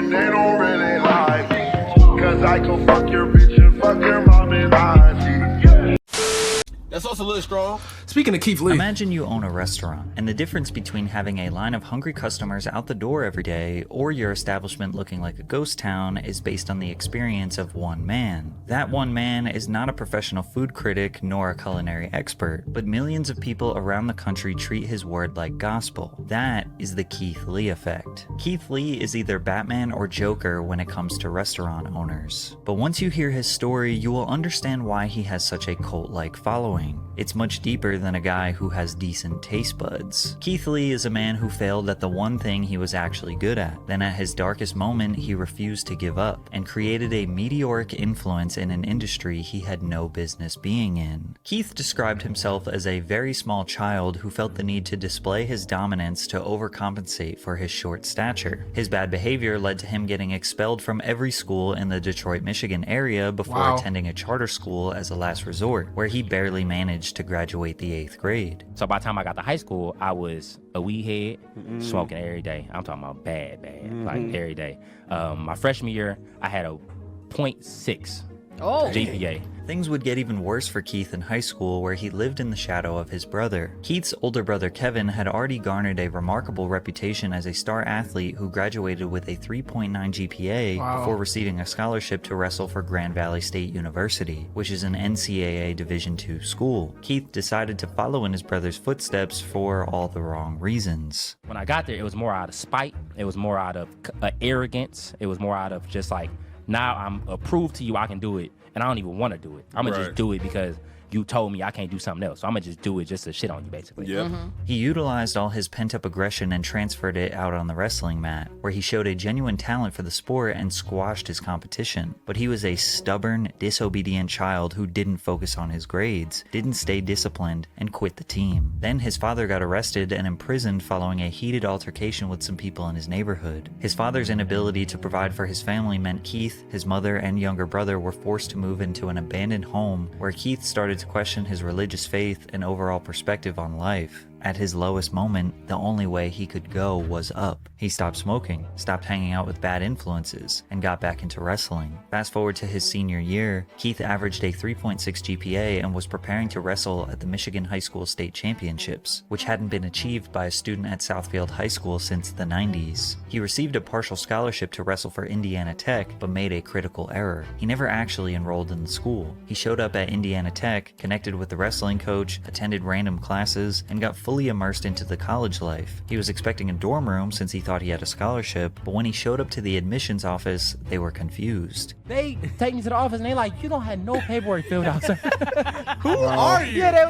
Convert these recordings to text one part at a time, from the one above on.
and they don't really like me. Cause I can fuck your bitch and fuck your mom and auntie. That's also a little strong. Speaking of Keith Lee. Imagine you own a restaurant, and the difference between having a line of hungry customers out the door every day or your establishment looking like a ghost town is based on the experience of one man. That one man is not a professional food critic nor a culinary expert, but millions of people around the country treat his word like gospel. That is the Keith Lee effect. Keith Lee is either Batman or Joker when it comes to restaurant owners. But once you hear his story, you will understand why he has such a cult-like following. It's much deeper than a guy who has decent taste buds. Keith Lee is a man who failed at the one thing he was actually good at. Then at his darkest moment, he refused to give up and created a meteoric influence in an industry he had no business being in. Keith described himself as a very small child who felt the need to display his dominance to overcompensate for his short stature. His bad behavior led to him getting expelled from every school in the Detroit, Michigan area before attending a charter school as a last resort, where he barely managed to graduate the 8th grade. So by the time I got to high school, I was a weed head, smoking every day. I'm talking about bad, like every day. My freshman year, I had a 0.6 GPA. Things would get even worse for Keith in high school, where he lived in the shadow of his brother. Keith's older brother Kevin had already garnered a remarkable reputation as a star athlete who graduated with a 3.9 GPA before receiving a scholarship to wrestle for Grand Valley State University, which is an NCAA Division II school. Keith decided to follow in his brother's footsteps for all the wrong reasons. When I got there, it was more out of spite. It was more out of arrogance. It was more out of just like, now I'm approved to you, I can do it. And I don't even want to do it. I'm going to just do it because you told me I can't do something else. So I'm going to just do it just to shit on you, basically. He utilized all his pent-up aggression and transferred it out on the wrestling mat, where he showed a genuine talent for the sport and squashed his competition. But he was a stubborn, disobedient child who didn't focus on his grades, didn't stay disciplined, and quit the team. Then his father got arrested and imprisoned following a heated altercation with some people in his neighborhood. His father's inability to provide for his family meant Keith, his mother, and younger brother were forced to move into an abandoned home, where Keith started to question his religious faith and overall perspective on life. At his lowest moment, the only way he could go was up. He stopped smoking, stopped hanging out with bad influences, and got back into wrestling. Fast forward to his senior year, Keith averaged a 3.6 GPA and was preparing to wrestle at the Michigan High School State Championships, which hadn't been achieved by a student at Southfield High School since the 90s. He received a partial scholarship to wrestle for Indiana Tech, but made a critical error. He never actually enrolled in the school. He showed up at Indiana Tech, connected with the wrestling coach, attended random classes, and got fully immersed into the college life. He was expecting a dorm room since he thought he had a scholarship, but when he showed up to the admissions office, they were confused. They take me to the office and they like, you don't have no paperwork filled out, sir. Who are you? Yeah, they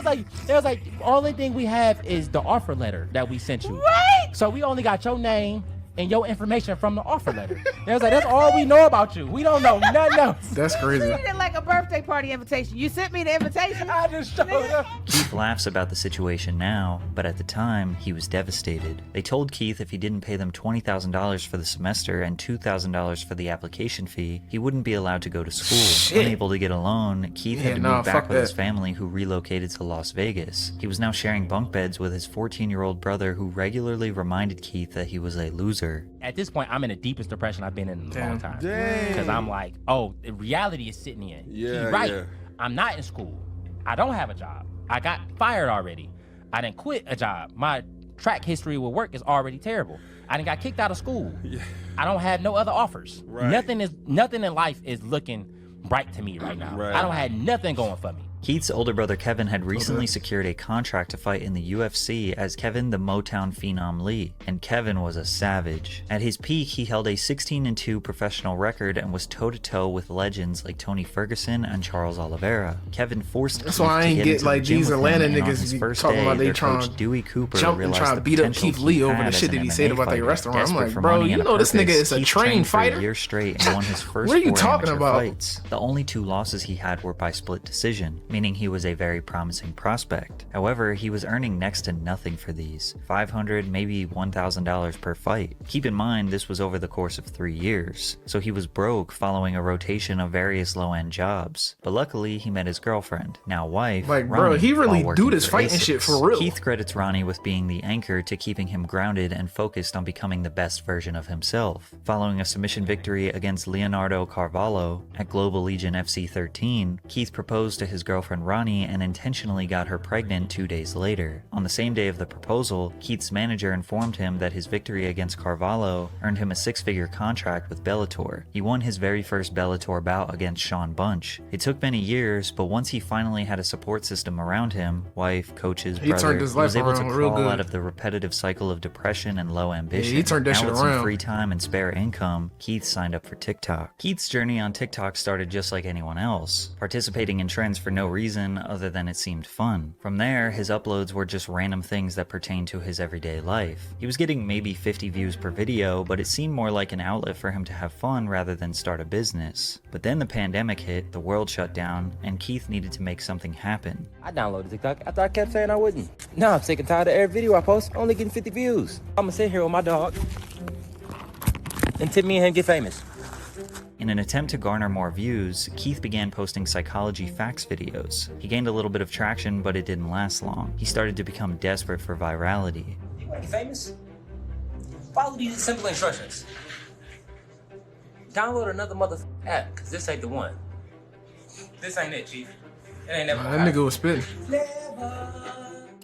was like, only thing we have is the offer letter that we sent you. Right? So we only got your name and your information from the offer letter. They was like, that's all we know about you. We don't know nothing else. That's crazy. Treated it like a birthday party invitation. You sent me the invitation. I just showed up. Keith laughs about the situation now, but at the time, he was devastated. They told Keith if he didn't pay them $20,000 for the semester and $2,000 for the application fee, he wouldn't be allowed to go to school. Shit. Unable to get a loan, Keith had to move back with his family, who relocated to Las Vegas. He was now sharing bunk beds with his 14-year-old brother, who regularly reminded Keith that he was a loser. At this point, I'm in the deepest depression I've been in a long time. Dang. Because I'm like, oh, the reality is sitting in. Yeah, He's right. yeah. I'm not in school. I don't have a job. I got fired already. I didn't quit a job. My track history with work is already terrible. I done got kicked out of school. Yeah. I don't have no other offers. Right. Nothing in life is looking bright to me right now. Right. I don't have nothing going for me. Keith's older brother Kevin had recently secured a contract to fight in the UFC as Kevin the Motown Phenom Lee, and Kevin was a savage. At his peak, he held a 16-2 professional record and was toe-to-toe with legends like Tony Ferguson and Charles Oliveira. Kevin forced That's Keith why I to ain't get get into like the gym these with him, Atlanta and on niggas his be first talking day, about they their trying coach Dewey Cooper jump and realized trying the to beat up potential Keith Lee he over had the as shit an that he said MMA about their fighter. restaurant. I'm Desperate like, for bro, money you and a know this nigga purpose, is a Keith trained trained for fighter? a year straight and won his first What are you 4 talking amateur about? fights. The only 2 losses he had were by split decision. meaning he was a very promising prospect. However, he was earning next to nothing for these, $500, maybe $1,000 per fight. Keep in mind, this was over the course of 3 years, so he was broke following a rotation of various low-end jobs. But luckily, he met his girlfriend, now wife, Like, Ronnie, bro, he really while working do this for fighting Aces. shit for real. Keith credits Ronnie with being the anchor to keeping him grounded and focused on becoming the best version of himself. Following a submission victory against Leonardo Carvalho at Global Legion FC 13, Keith proposed to his girlfriend Ronnie and intentionally got her pregnant 2 days later. On the same day of the proposal, Keith's manager informed him that his victory against Carvalho earned him a 6-figure contract with Bellator. He won his very first Bellator bout against Sean Bunch. It took many years, but once he finally had a support system around him, wife, coaches, He brother, turned his he was life able to around real crawl good. out of the repetitive cycle of depression and low ambition. Yeah, he turned that now shit with some around. free time and spare income, Keith signed up for TikTok. Keith's journey on TikTok started just like anyone else, participating in trends for no reason other than it seemed fun. From there, his uploads were just random things that pertained to his everyday life. He was getting maybe 50 views per video, but it seemed more like an outlet for him to have fun rather than start a business. But then the pandemic hit, the world shut down, and Keith needed to make something happen. I downloaded TikTok after I kept saying I wouldn't. Now I'm sick and tired of every video I post only getting 50 views. I'ma sit here with my dog and tip me and him get famous. In an attempt to garner more views, Keith began posting psychology facts videos. He gained a little bit of traction, but it didn't last long. He started to become desperate for virality. You wanna get famous? Follow these simple instructions. Download another motherfucking app, cause this ain't the one. This ain't it, Chief. It ain't never That nigga was spitting.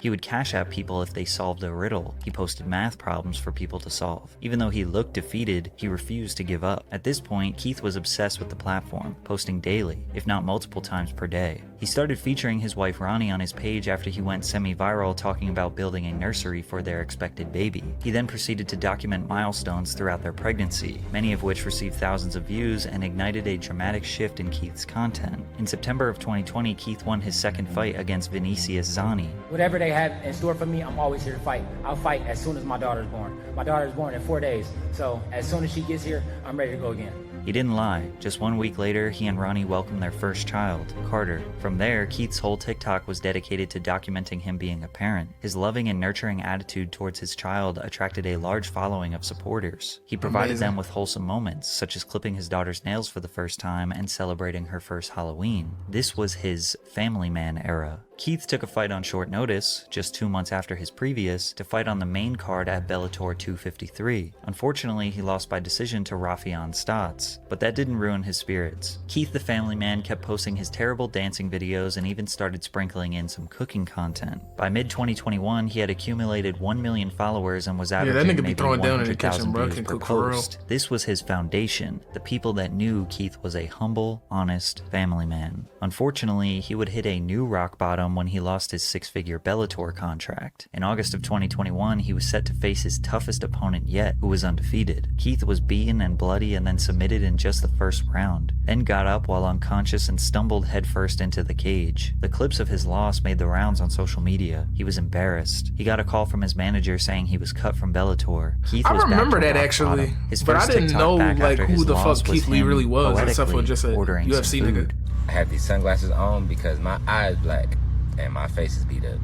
He would cash out people if they solved a riddle. He posted math problems for people to solve. Even though he looked defeated, he refused to give up. At this point, Keith was obsessed with the platform, posting daily, if not multiple times per day. He started featuring his wife Ronnie on his page after he went semi-viral talking about building a nursery for their expected baby. He then proceeded to document milestones throughout their pregnancy, many of which received thousands of views and ignited a dramatic shift in Keith's content. In September of 2020, Keith won his second fight against Vinicius Zani. Whatever they have in store for me, I'm always here to fight. I'll fight as soon as my daughter's born. My daughter's born in 4 days, so as soon as she gets here, I'm ready to go again. He didn't lie. Just 1 week later, he and Ronnie welcomed their first child, Carter. From there, Keith's whole TikTok was dedicated to documenting him being a parent. His loving and nurturing attitude towards his child attracted a large following of supporters. He provided them with wholesome moments, such as clipping his daughter's nails for the first time and celebrating her first Halloween. This was his family man era. Keith took a fight on short notice, just 2 months after his previous, to fight on the main card at Bellator 253. Unfortunately, he lost by decision to Rafion Stotts, but that didn't ruin his spirits. Keith the family man kept posting his terrible dancing videos and even started sprinkling in some cooking content. By mid-2021, he had accumulated 1 million followers and was that averaging nigga be maybe throwing down in the 100,000 kitchen, bro. views Can per cook for real. post. This was his foundation, the people that knew Keith was a humble, honest family man. Unfortunately, he would hit a new rock bottom when he lost his 6-figure Bellator contract. In August of 2021, he was set to face his toughest opponent yet, who was undefeated. Keith was beaten and bloody and then submitted in just the first round, then got up while unconscious and stumbled headfirst into the cage. The clips of his loss made the rounds on social media. He was embarrassed. He got a call from his manager saying he was cut from Bellator. Keith I was back remember to that rock actually, bottom. His but I first didn't TikTok know back like after who his the loss fuck was Keith Lee him really was, except for poetically just a ordering some UFC food. nigga. I have these sunglasses on because my eyes black and my face is beat up.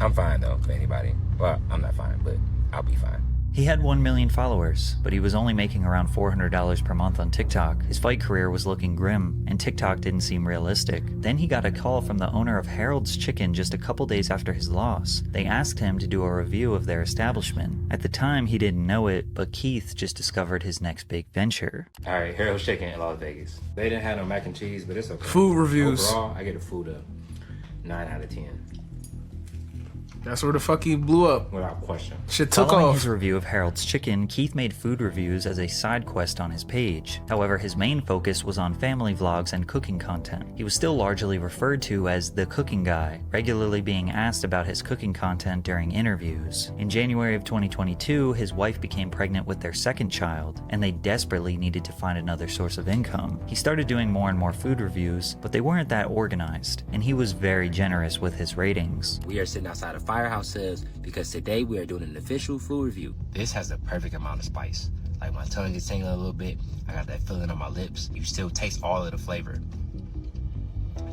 I'm fine though, for anybody. Well, I'm not fine, but I'll be fine. He had 1 million followers, but he was only making around $400 per month on TikTok. His fight career was looking grim, and TikTok didn't seem realistic. Then he got a call from the owner of Harold's Chicken just a couple days after his loss. They asked him to do a review of their establishment. At the time, he didn't know it, but Keith just discovered his next big venture. All right, Harold's Chicken in Las Vegas. They didn't have no mac and cheese, but it's okay. Food reviews. Overall, I get the food up 9 out of 10, That's where the fuck he blew up. without question. Shit took Following off. his review of Harold's Chicken, Keith made food reviews as a side quest on his page. However, his main focus was on family vlogs and cooking content. He was still largely referred to as the cooking guy, regularly being asked about his cooking content during interviews. In January of 2022, his wife became pregnant with their second child, and they desperately needed to find another source of income. He started doing more and more food reviews, but they weren't that organized, and he was very generous with his ratings. We are sitting outside of Firehouse Sales because today we are doing an official food review. This has the perfect amount of spice. Like my tongue is tingling a little bit. I got that feeling on my lips. You still taste all of the flavor.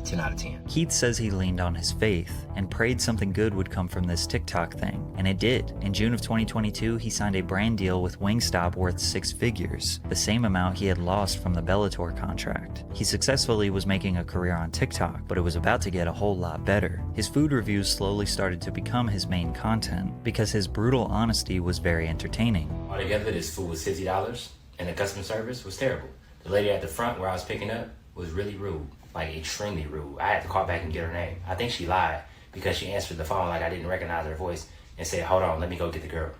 10 out of 10. Keith says he leaned on his faith and prayed something good would come from this TikTok thing, and it did. In June of 2022, he signed a brand deal with Wingstop worth 6 figures, the same amount he had lost from the Bellator contract. He successfully was making a career on TikTok, but it was about to get a whole lot better. His food reviews slowly started to become his main content because his brutal honesty was very entertaining. Altogether, this food was $50, and the customer service was terrible. The lady at the front where I was picking up was really rude, like extremely rude. I had to call back and get her name. I think she lied because she answered the phone like I didn't recognize her voice and said, hold on, let me go get the girl.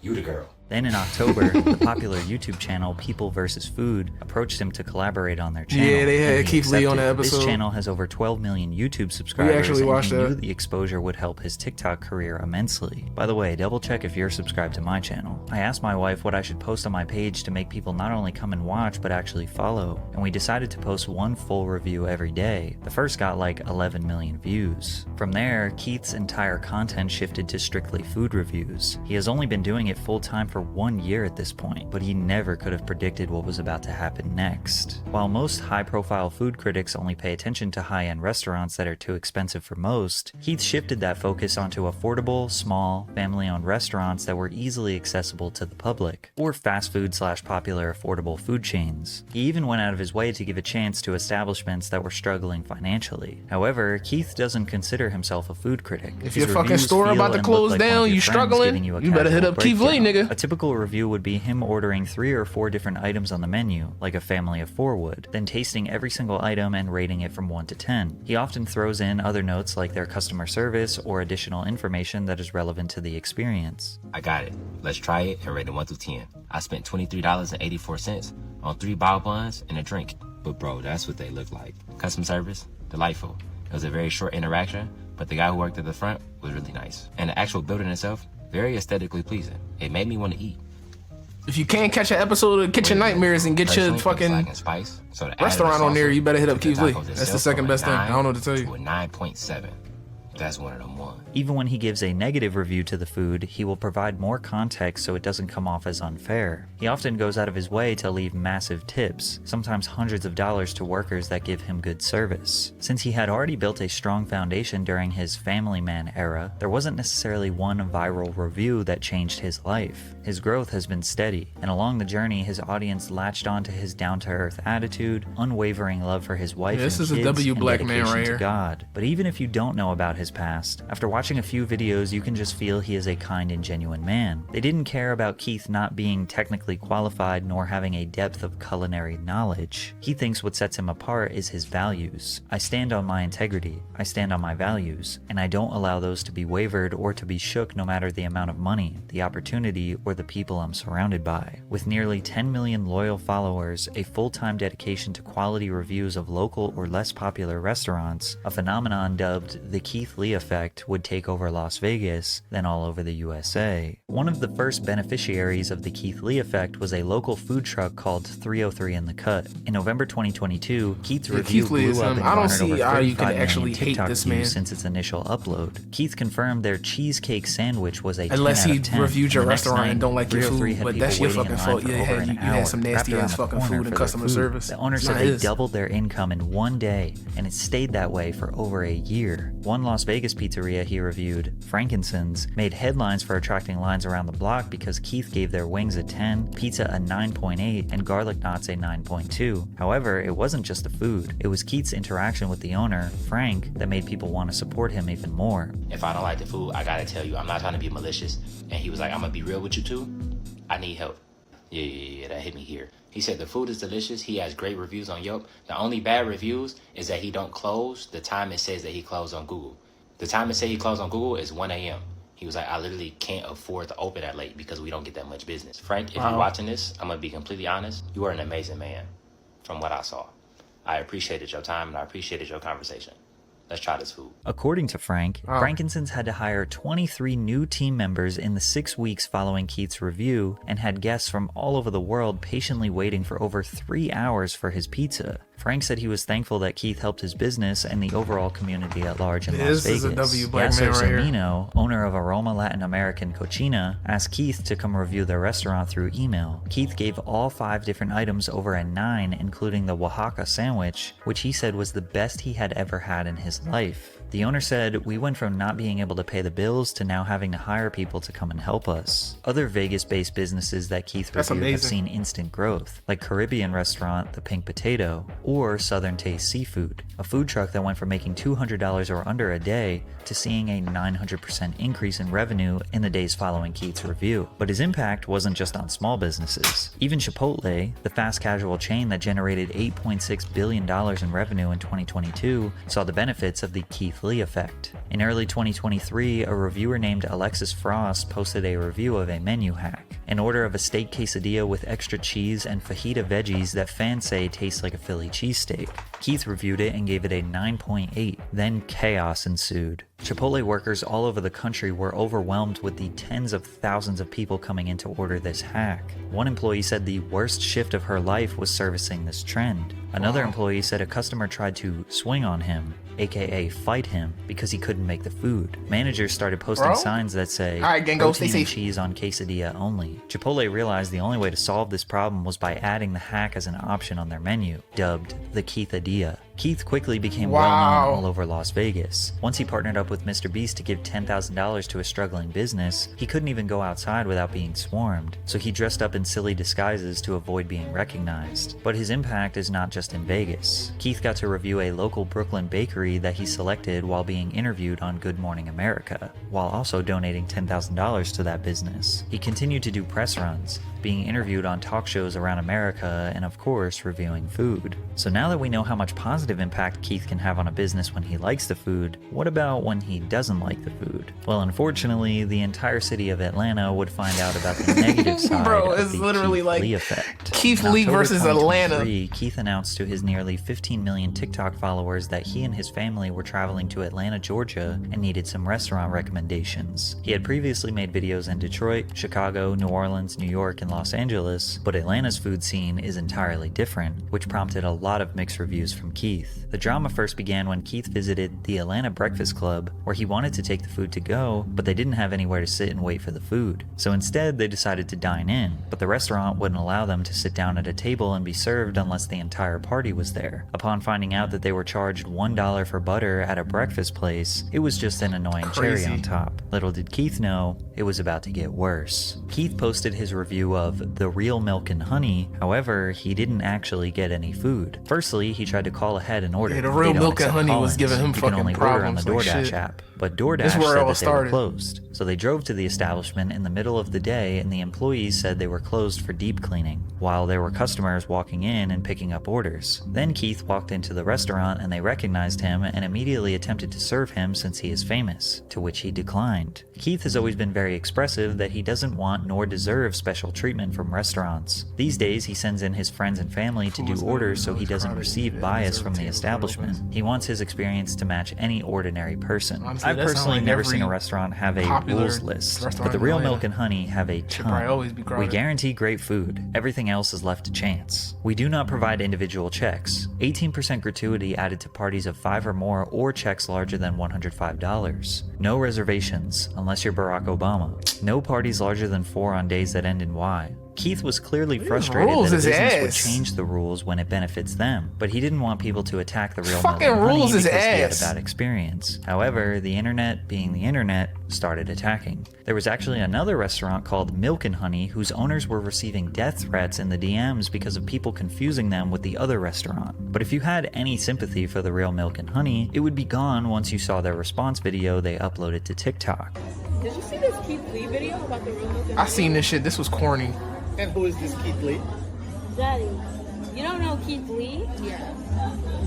You the girl. Then in October, the popular YouTube channel People vs. Food approached him to collaborate on their channel. Yeah, they had Keith Lee on the accepted. episode. This channel has over 12 million YouTube subscribers, actually watched and he knew that. the exposure would help his TikTok career immensely. By the way, double check if you're subscribed to my channel. I asked my wife what I should post on my page to make people not only come and watch, but actually follow, and we decided to post one full review every day. The first got like 11 million views. From there, Keith's entire content shifted to strictly food reviews. He has only been doing it full-time for 1 year at this point, but he never could have predicted what was about to happen next. While most high-profile food critics only pay attention to high-end restaurants that are too expensive for most, Keith shifted that focus onto affordable, small, family-owned restaurants that were easily accessible to the public, or fast food / popular affordable food chains. He even went out of his way to give a chance to establishments that were struggling financially. However, Keith doesn't consider himself a food critic. If His your fucking reviews store feel about to and close look like one down, of your you friends struggling, giving you a you better hit casual up Keith Lee, breakdown. nigga. A typical review would be him ordering 3 or 4 different items on the menu, like a family of 4 would, then tasting every single item and rating it from 1 to 10. He often throws in other notes like their customer service or additional information that is relevant to the experience. I got it. Let's try it and rate it 1 through 10. I spent $23.84 on 3 bao buns and a drink. But bro, that's what they look like. Customer service, delightful. It was a very short interaction, but the guy who worked at the front was really nice. And the actual building itself, very aesthetically pleasing. It made me want to eat. If you can't catch an episode of Kitchen Nightmares and get your Personally, fucking it's lacking spice, so the restaurant added on there, salsa you better hit up took the Keith Lee. tacos That's the itself second from best a thing. I 9 don't know what to tell you. to a 9.7. That's one of them one. Even when he gives a negative review to the food, he will provide more context so it doesn't come off as unfair. He often goes out of his way to leave massive tips, sometimes hundreds of dollars to workers that give him good service. Since he had already built a strong foundation during his family man era, there wasn't necessarily one viral review that changed his life. His growth has been steady, and along the journey his audience latched onto his down-to-earth attitude, unwavering love for his wife Yeah, this and is a kids, W and black man dedication right to here. God. But even if you don't know about his past, after watching a few videos you can just feel he is a kind and genuine man. They didn't care about Keith not being technically qualified nor having a depth of culinary knowledge. He thinks what sets him apart is his values. I stand on my integrity, I stand on my values, and I don't allow those to be wavered or to be shook no matter the amount of money, the opportunity, or the people I'm surrounded by. With nearly 10 million loyal followers, a full-time dedication to quality reviews of local or less popular restaurants, a phenomenon dubbed the Keith Lee effect would take over Las Vegas, then all over the USA. One of the first beneficiaries of the Keith Lee effect was a local food truck called 303 in the Cut. In November 2022, Keith's review Keith Lee blew is up him. and I don't garnered see over how you 35 can million actually hate TikTok this views man. since its initial upload. Keith confirmed their cheesecake sandwich was a 10 Unless out he of 10. reviewed your And the next restaurant night, and don't like your 303 food, had but people that's your waiting in fucking line fault. for Yeah, over an you hour, had some wrapped nasty around ass the fucking corner food for and their customer food. service. The owner It's said not they his. doubled their income in one day, and it stayed that way for over a year. One Las Vegas pizzeria he reviewed, Frankincense, made headlines for attracting lines around the block because Keith gave their wings a 10, pizza a 9.8, and garlic knots a 9.2. However, it wasn't just the food. It was Keith's interaction with the owner, Frank, that made people want to support him even more. If I don't like the food, I gotta tell you, I'm not trying to be malicious. And he was like, I'm gonna be real with you too. I need help. Yeah, that hit me here. He said the food is delicious. He has great reviews on Yelp. The only bad reviews is that he don't close the time it says that he closed on Google. The time it says he closed on Google is 1 a.m. He was like, I literally can't afford to open that late because we don't get that much business. Frank, if you're watching this, I'm gonna be completely honest. You are an amazing man from what I saw. I appreciated your time and I appreciated your conversation. Let's try this food. According to Frank, Frankincense had to hire 23 new team members in the 6 weeks following Keith's review and had guests from all over the world patiently waiting for over 3 hours for his pizza. Frank said he was thankful that Keith helped his business and the overall community at large in Las This Vegas. is a W black Yasser man right here. Semino, owner of Aroma Latin American Cochina, asked Keith to come review their restaurant through email. Keith gave all 5 different items over a 9, including the Oaxaca sandwich, which he said was the best he had ever had in his life. The owner said, "We went from not being able to pay the bills to now having to hire people to come and help us." Other Vegas-based businesses that Keith reviewed have seen instant growth, like Caribbean restaurant The Pink Potato, or Southern Taste Seafood, a food truck that went from making $200 or under a day to seeing a 900% increase in revenue in the days following Keith's review. But his impact wasn't just on small businesses. Even Chipotle, the fast casual chain that generated $8.6 billion in revenue in 2022, saw the benefits of the Keith Lee effect. In early 2023, a reviewer named Alexis Frost posted a review of a menu hack, an order of a steak quesadilla with extra cheese and fajita veggies that fans say tastes like a Philly cheesesteak. Keith reviewed it and gave it a 9.8. Then chaos ensued. Chipotle workers all over the country were overwhelmed with the tens of thousands of people coming in to order this hack. One employee said the worst shift of her life was servicing this trend. Another employee said a customer tried to swing on him, aka fight him, because he couldn't make the food. Managers started posting signs that say, "Protein and cheese on quesadilla only." Chipotle realized the only way to solve this problem was by adding the hack as an option on their menu, dubbed the Keithadilla. Keith quickly became well-known all over Las Vegas. Once he partnered up with Mr. Beast to give $10,000 to a struggling business, he couldn't even go outside without being swarmed, so he dressed up in silly disguises to avoid being recognized. But his impact is not just in Vegas. Keith got to review a local Brooklyn bakery that he selected while being interviewed on Good Morning America, while also donating $10,000 to that business. He continued to do press runs, being interviewed on talk shows around America, and of course, reviewing food. So now that we know how much positive impact Keith can have on a business when he likes the food, what about when he doesn't like the food? Well, unfortunately, the entire city of Atlanta would find out about the negative side of the Keith Lee effect. Keith Lee versus Atlanta. Keith announced to his nearly 15 million TikTok followers that he and his family were traveling to Atlanta, Georgia, and needed some restaurant recommendations. He had previously made videos in Detroit, Chicago, New Orleans, New York, and Los Angeles, but Atlanta's food scene is entirely different, which prompted a lot of mixed reviews from Keith. The drama first began when Keith visited the Atlanta Breakfast Club, where he wanted to take the food to go, but they didn't have anywhere to sit and wait for the food. So instead, they decided to dine in, but the restaurant wouldn't allow them to sit down at a table and be served unless the entire party was there. Upon finding out that they were charged $1 for butter at a breakfast place, it was just an annoying cherry on top. Little did Keith know, it was about to get worse. Keith posted his review of The Real Milk and Honey, however, he didn't actually get any food. Firstly, he tried to call ahead and order. The Real Milk and Honey was giving him fucking only order on the DoorDash app, but DoorDash said that they were closed. So they drove to the establishment in the middle of the day, and the employees said they were closed for deep cleaning, while there were customers walking in and picking up orders. Then Keith walked into the restaurant and they recognized him and immediately attempted to serve him since he is famous, to which he declined. Keith has always been very expressive that he doesn't want nor deserve special treatment from restaurants. These days, he sends in his friends and family to do orders so he doesn't receive bias from the establishment. He wants his experience to match any ordinary person. I've personally never seen a restaurant have a rules list, but the Real Milk and Honey have a ton. We guarantee great food. Everything else is left to chance. We do not provide individual checks. 18% gratuity added to parties of 5 or more or checks larger than $105. No reservations, unless you're Barack Obama. No parties larger than 4 on days that end in Y. Keith was clearly frustrated that a business would change the rules when it benefits them, but he didn't want people to attack the Real Milk and Honey because he had a bad experience. However, the internet, being the internet, started attacking. There was actually another restaurant called Milk and Honey whose owners were receiving death threats in the DMs because of people confusing them with the other restaurant. But if you had any sympathy for the Real Milk and Honey, it would be gone once you saw their response video they uploaded to TikTok. Did you see this Keith Lee video about the Real Milk and Honey? I seen this shit. This was corny. And who is this Keith Lee? Daddy, you don't know Keith Lee? Yeah.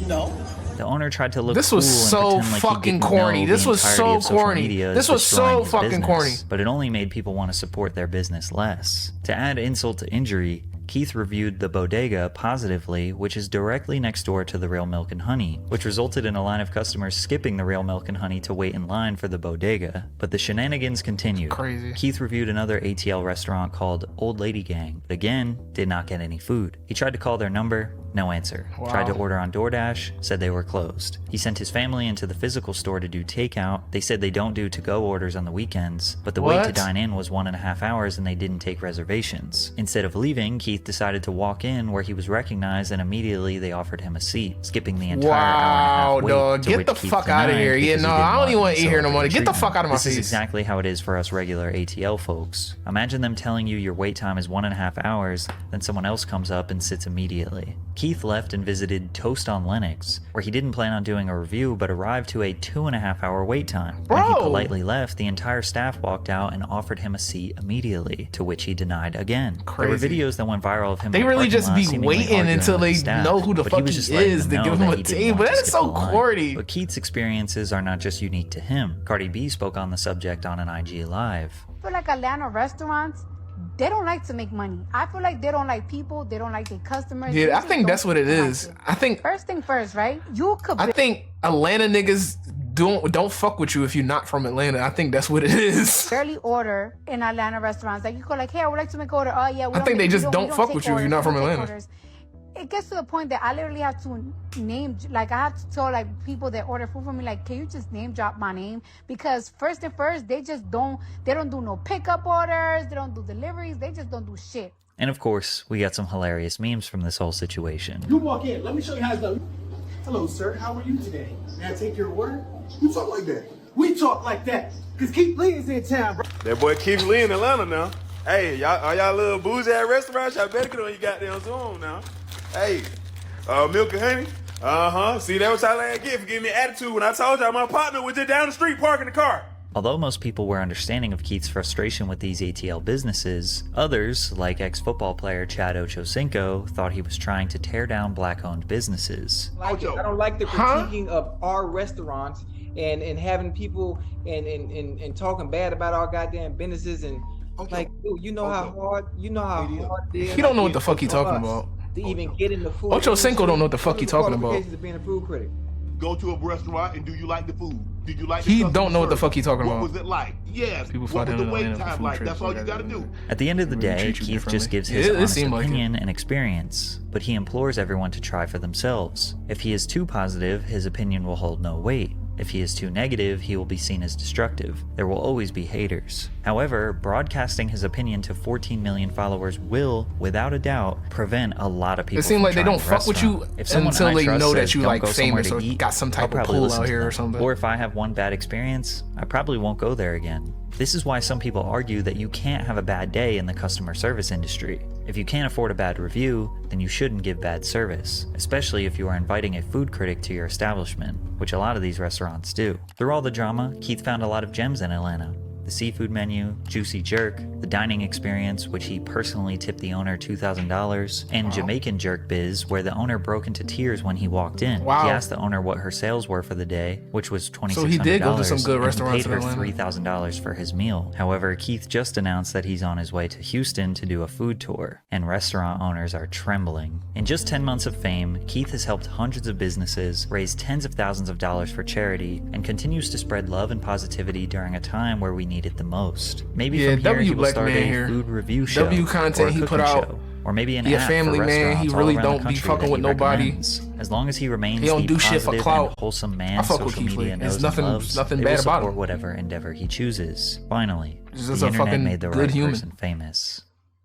No. The owner tried to look this was cool so and pretend like fucking he didn't corny. know This the was entirety so of social corny. media This is was so destroying his fucking business, corny. But it only made people want to support their business less. To add insult to injury, Keith reviewed the bodega positively, which is directly next door to the Real Milk and Honey, which resulted in a line of customers skipping the Real Milk and Honey to wait in line for the bodega. But the shenanigans continued. Crazy. Keith reviewed another ATL restaurant called Old Lady Gang, but again, did not get any food. He tried to call their number, No answer. Wow. Tried to order on DoorDash, said they were closed. He sent his family into the physical store to do takeout. They said they don't do to-go orders on the weekends, but the wait to dine in was 1.5 hours and they didn't take reservations. Instead of leaving, Keith decided to walk in where he was recognized and immediately they offered him a seat, skipping the entire hour and a half wait. Dog, to get which the Keith fuck out of denied here. Yeah, because no, he didn't I don't even want to eat here no any more. Get the treatment. fuck out of my This face. is exactly how it is for us regular ATL folks. Imagine them telling you your wait time is 1.5 hours, then someone else comes up and sits immediately. Keith left and visited Toast on Linux, where he didn't plan on doing a review but arrived to a 2.5 hour wait time. When he politely left, the entire staff walked out and offered him a seat immediately, to which he denied again. Crazy. There were videos that went viral of him. They in the really parking just lot be seemingly waiting arguing until with they the staff, know who the but fuck was he just letting is them to know give him that a he didn't table. want to That is skip so the line. corny. But Keith's experiences are not just unique to him. Cardi B spoke on the subject on an IG Live. I feel like Atlanta restaurants, they don't like to make money. I feel like they don't like people. They don't like their customers. They Yeah, I just think don't that's what it is. like I think first thing first, right? You could. I think Atlanta niggas don't fuck with you if you're not from Atlanta. I think that's what it is. barely order in Atlanta restaurants. Like you go like, hey, I would like to make order. Oh yeah, I think they just don't fuck take with you if you're orders. not from We don't take Atlanta. orders. It gets to the point that I literally have to name, like I have to tell like people that order food from me, like, can you just name drop my name? Because first and first, they don't do no pickup orders. They don't do deliveries. They just don't do shit. And of course, we got some hilarious memes from this whole situation. You walk in. Let me show you how it's done. Hello, sir. How are you today? May I take your order? You talk like that. We talk like that. Because Keith Lee is in town, bro. That boy Keith Lee in Atlanta now. Hey, y'all little boozy at restaurants, y'all better get on your goddamn Zoom now. Hey, milk and honey. See, that was y'all ain't get for giving me attitude when I told y'all my apartment was just down the street parking the car. Although most people were understanding of Keith's frustration with these ATL businesses, others, like ex-football player Chad Ochocinco, thought he was trying to tear down black-owned businesses. I don't like the critiquing of our restaurants and having people and talking bad about our goddamn businesses and like, dude, you know how hard it is. He don't know what the fuck he talking about. To even get in the food. Ochocinco don't know what the fuck he talking about. Qualifications of being a food critic. Go to a restaurant and do you like the food? Did you like the He customer don't know what the service? fuck he talking What about. was it like? Yes. People What fly was down the to wait Atlanta for time food like? trips, That's all you gotta do. At the end of the Really day, treat you Keith just differently. gives his It honest seemed like it. opinion and experience, but he implores everyone to try for themselves. If he is too positive, his opinion will hold no weight. If he is too negative, he will be seen as destructive. There will always be haters. However, broadcasting his opinion to 14 million followers will, without a doubt, prevent a lot of people It seems from like they trying don't the fuck with you restaurant. If someone until I they trust know that says, you "Don't like go somewhere famous to or eat," got some I'll type of probably pull listen out to here or them. something. Or if I have one bad experience, I probably won't go there again. This is why some people argue that you can't have a bad day in the customer service industry. If you can't afford a bad review, then you shouldn't give bad service, especially if you are inviting a food critic to your establishment, which a lot of these restaurants do. Through all the drama, Keith found a lot of gems in Atlanta. The seafood menu, juicy jerk, the dining experience, which he personally tipped the owner $2,000, and Jamaican jerk biz, where the owner broke into tears when he walked in. Wow. He asked the owner what her sales were for the day, which was $2,600. So he did go to some good and he restaurants paid in her Atlanta. $3,000 for his meal. However, Keith just announced that he's on his way to Houston to do a food tour, and restaurant owners are trembling. In just 10 months of fame, Keith has helped hundreds of businesses, raised tens of thousands of dollars for charity, and continues to spread love and positivity during a time where we need it the most. Maybe Yeah, from here W he will Black start Man a here. food review show, W content or a he put cooking out. show, or maybe an He a app family for man. He restaurants all really around don't the be country fucking that with he nobody. recommends. As long as he remains He don't the do shit for positive clout. and wholesome man I fuck with social Keith Lee. media There's knows nothing- and loves, nothing they bad will about support him. whatever endeavor he chooses. Finally, He's the just a internet fucking made the good right human. person famous.